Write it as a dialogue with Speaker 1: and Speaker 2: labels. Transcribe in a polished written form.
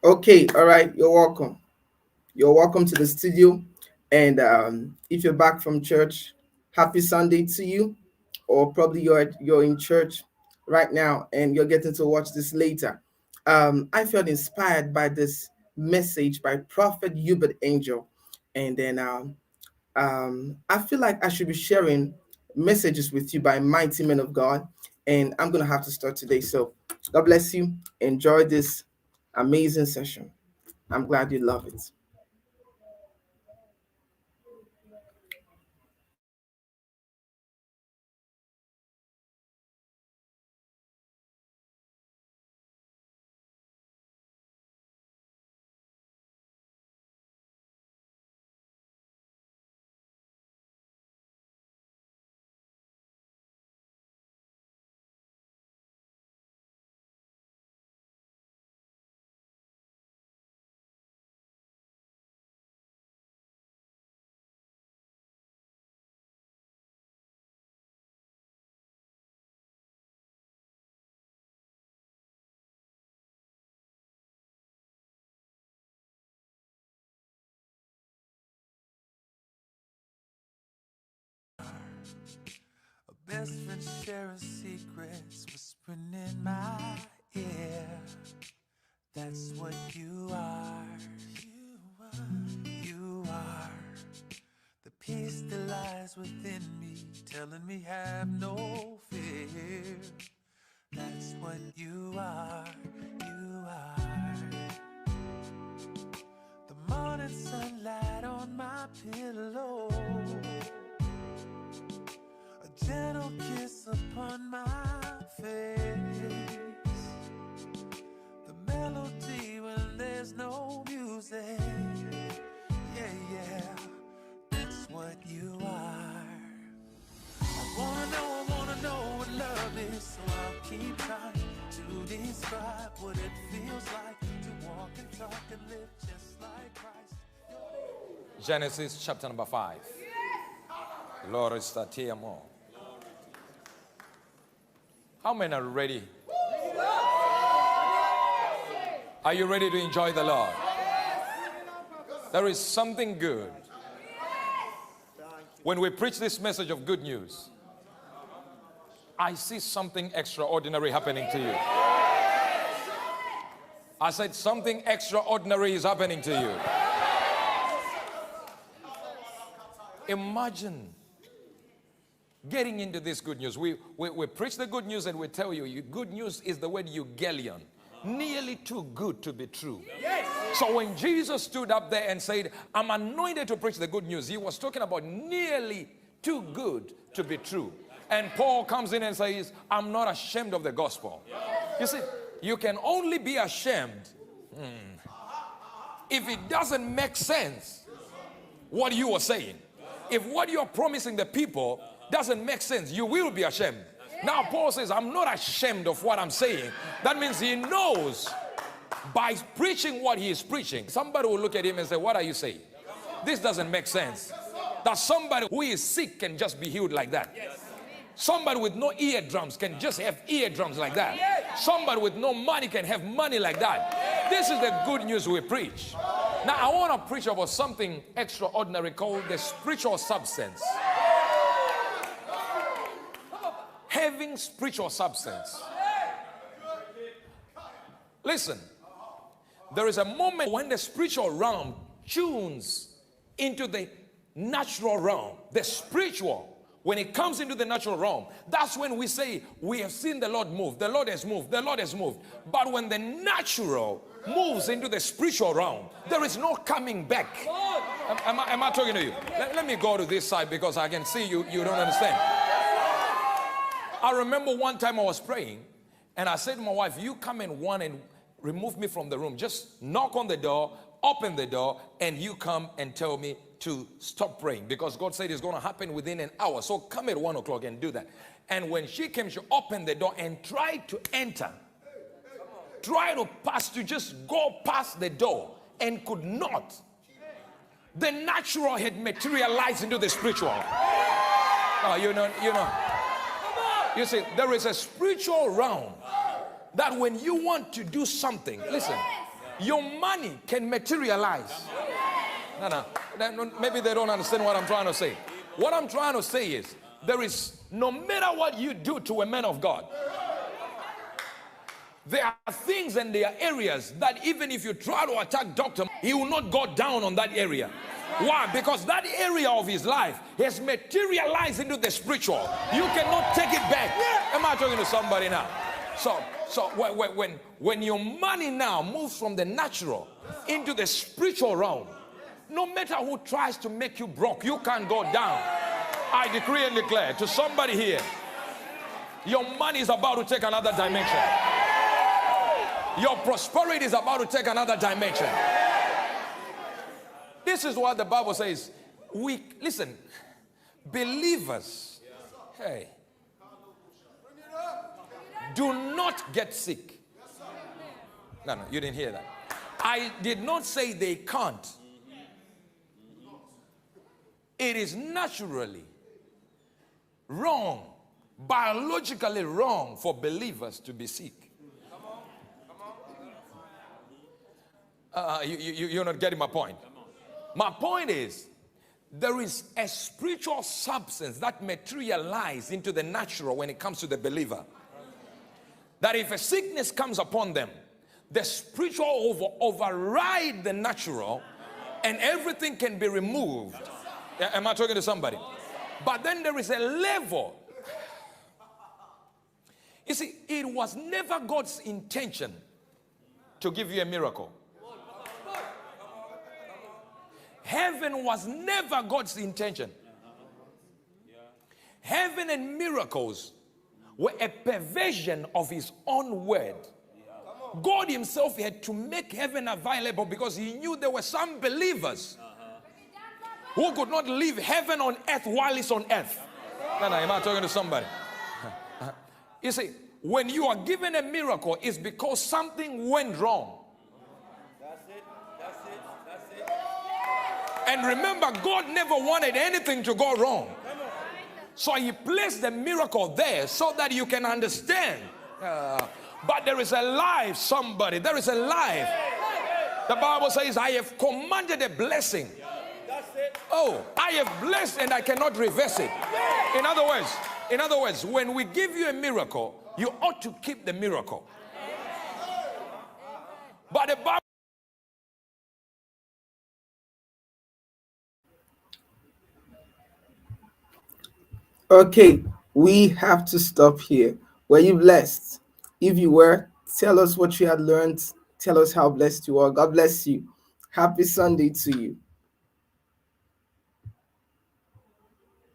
Speaker 1: Okay, all right. You're welcome. You're welcome to the studio. And if you're back from church, happy Sunday to you. Or probably you're in church right now and you're getting to watch this later. I felt inspired by this message by Prophet Hubert Angel, and then I feel like I should be sharing messages with you by mighty men of God, and I'm gonna have to start today. So God bless you. Enjoy this amazing session. I'm glad you love it.
Speaker 2: Best friends sharing secrets, whispering in my ear. That's what you are. You are the peace that lies within me, telling me have no fear. That's what you are. You are the morning sunlight on my pillow, a gentle kiss upon my face, the melody when there's no music. Yeah, that's what you are. I wanna know what love is, so I'll keep trying to describe what it feels like to walk and talk and live just like Christ.
Speaker 3: Genesis chapter number 5. Lord, statiamo. How many are ready? Are you ready to enjoy the Lord? There is something good when we preach this message of good news. I see something extraordinary happening to you. I said something extraordinary is happening to you. Imagine getting into this good news. We preach the good news and we tell you, good news is the word euangelion. Nearly too good to be true. So when Jesus stood up there and said, I'm anointed to preach the good news, he was talking about nearly too good to be true. And Paul comes in and says, I'm not ashamed of the gospel. You see, you can only be ashamed if it doesn't make sense what you are saying. If what you're promising the people doesn't make sense, you will be ashamed. Now Paul says, I'm not ashamed of what I'm saying. That means he knows by preaching what he is preaching, somebody will look at him and say, what are you saying? This doesn't make sense. That somebody who is sick can just be healed like that. Somebody with no eardrums can just have eardrums like that. Somebody with no money can have money like that. This is the good news we preach. Now I want to preach about something extraordinary called the spiritual substance. Having spiritual substance. Listen, there is a moment when the spiritual realm tunes into the natural realm. The spiritual, when it comes into the natural realm, that's when we say we have seen the Lord move. The Lord has moved. The Lord has moved. But when the natural moves into the spiritual realm, there is no coming back. Am I talking to you? Let me go to this side because I can see you don't understand. I remember one time I was praying and I said to my wife, you come in one and remove me from the room. Just knock on the door, open the door, and you come and tell me to stop praying because God said it's going to happen within an hour. So come at 1 o'clock and do that. And when she came, she opened the door and tried to enter. Tried to pass, to just go past the door and could not. The natural had materialized into the spiritual. Oh, you know. You see, there is a spiritual realm that when you want to do something, listen, Your money can materialize. No, maybe they don't understand what I'm trying to say. What I'm trying to say is, there is, no matter what you do to a man of God, there are things and there are areas that even if you try to attack Dr. he will not go down on that area. Why? Because that area of his life has materialized into the spiritual. You cannot take it back. Am I talking to somebody now? So when your money now moves from the natural into the spiritual realm, no matter who tries to make you broke, you can't go down. I decree and declare to somebody here, your money is about to take another dimension. Your prosperity is about to take another dimension. This is what the Bible says. Listen, believers, hey, do not get sick. No, you didn't hear that. I did not say they can't. It is naturally wrong, biologically wrong for believers to be sick. You're not getting my point. My point is, there is a spiritual substance that materializes into the natural when it comes to the believer. That if a sickness comes upon them, the spiritual override the natural and everything can be removed. Am I talking to somebody? But then there is a level. You see, it was never God's intention to give you a miracle. Heaven was never God's intention. Heaven and miracles were a perversion of his own word. God himself had to make heaven available because he knew there were some believers who could not leave heaven on earth while it's on earth. No, am I talking to somebody? You see, when you are given a miracle, it's because something went wrong. And remember, God never wanted anything to go wrong. So he placed the miracle there so that you can understand. But there is a life, somebody. There is a life. The Bible says, I have commanded a blessing. Oh, I have blessed and I cannot reverse it. In other words, when we give you a miracle, you ought to keep the miracle. But the Bible.
Speaker 1: Okay, we have to stop here. Were you blessed? If you were, tell us what you had learned. Tell us how blessed you are. God bless you. Happy Sunday to you.